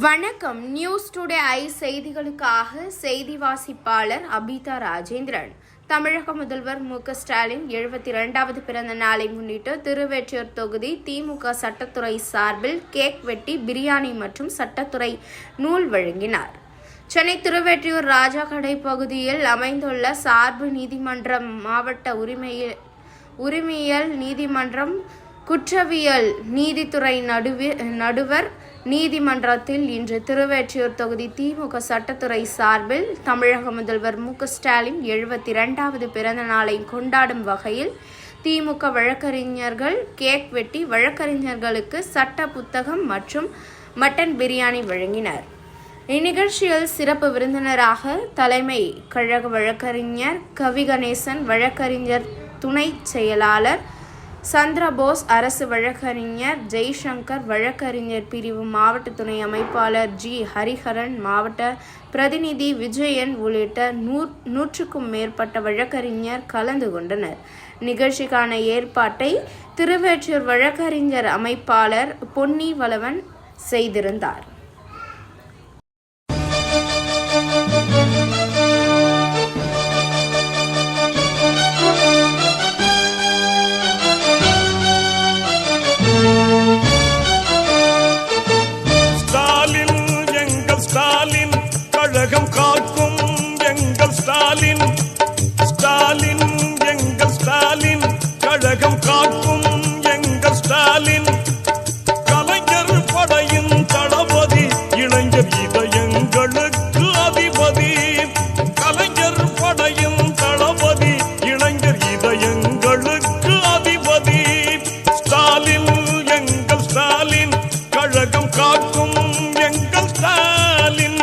வணக்கம். News today I செய்திகளுக்காக செய்தி வாசிப்பாளர் அபிதா ராஜேந்திரன். தமிழக முதல்வர் மு.க.ஸ்டாலின் 72வது பிறந்த நாளை முன்னிட்டு திருவெற்றியூர் தொகுதி திமுக சட்டத்துறை சார்பில் கேக் வெட்டி பிரியாணி மற்றும் சட்டத்துறை நூல் வழங்கினார். சென்னை திருவெற்றியூர் ராஜாக்கடை பகுதியில் அமைந்துள்ள சார்பு நீதிமன்றம் மாவட்ட உரிமையியல் நீதிமன்றம் குற்றவியல் நீதித்துறை நடுவர் நீதிமன்றத்தில் இன்று திருவெற்றியூர் தொகுதி திமுக சட்டத்துறை சார்பில் தமிழக முதல்வர் மு.க.ஸ்டாலின் 72வது பிறந்த நாளை கொண்டாடும் வகையில் திமுக வழக்கறிஞர்கள் கேக் வெட்டி வழக்கறிஞர்களுக்கு சட்ட புத்தகம் மற்றும் மட்டன் பிரியாணி வழங்கினர். இந்நிகழ்ச்சியில் சிறப்பு விருந்தினராக தலைமை கழக வழக்கறிஞர் கவிகணேசன், வழக்கறிஞர் துணை செயலாளர் சந்திரபோஸ், அரசு வழக்கறிஞர் ஜெய்சங்கர், வழக்கறிஞர் பிரிவு மாவட்ட துணை அமைப்பாளர் ஜி. ஹரிஹரன், மாவட்ட பிரதிநிதி விஜயன் உள்ளிட்ட 100க்கும் மேற்பட்ட வழக்கறிஞர் கலந்து கொண்டனர். நிகழ்ச்சிக்கான ஏற்பாட்டை திருவெற்றியூர் வழக்கறிஞர் அமைப்பாளர் பொன்னி வளவன் செய்திருந்தார். கழகம் காக்கும் எங்கள் ஸ்டாலின், ஸ்டாலின் எங்கள் ஸ்டாலின், கழகம் காக்கும் எங்கள் ஸ்டாலின், கலைஞர் படையின் தளபதி, இளைஞர் இதயங்களுக்கு அதிபதி, கலைஞர் படையின் தளபதி, இளைஞர் இதயங்களுக்கு அதிபதி, ஸ்டாலின் எங்கள் ஸ்டாலின், கழகம் காக்கும் எங்கள் ஸ்டாலின்.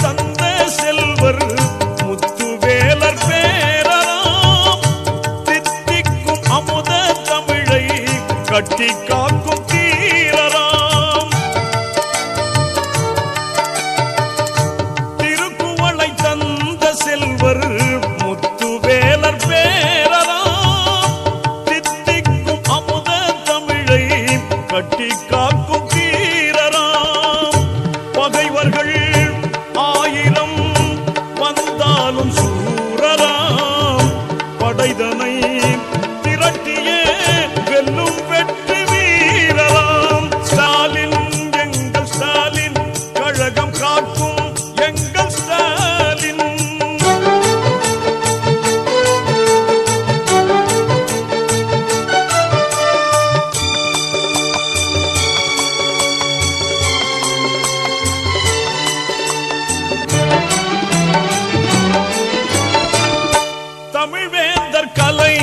தந்த செல்வர் முத்துவேலர் பேரராம், தித்திக்கும் அமுத தமிழை கட்டி காக்கும் தீரராம், திருக்குவளை தந்த செல்வர் முத்துவேலர் பேரராம், தித்திக்கும் அமுத தமிழை கட்டி காக்கும் தீரராம், பகைவர்கள் ஆயிரம் வந்தாலும் சூரராம், படைதனை திரட்டியே வெல்லும் வெற்றி வீரராம், ஸ்டாலின் எங்கள் ஸ்டாலின், கழகம் காக்கும் எங்கள் ஸ்டாலின். தமிழ்வேந்தர் கலை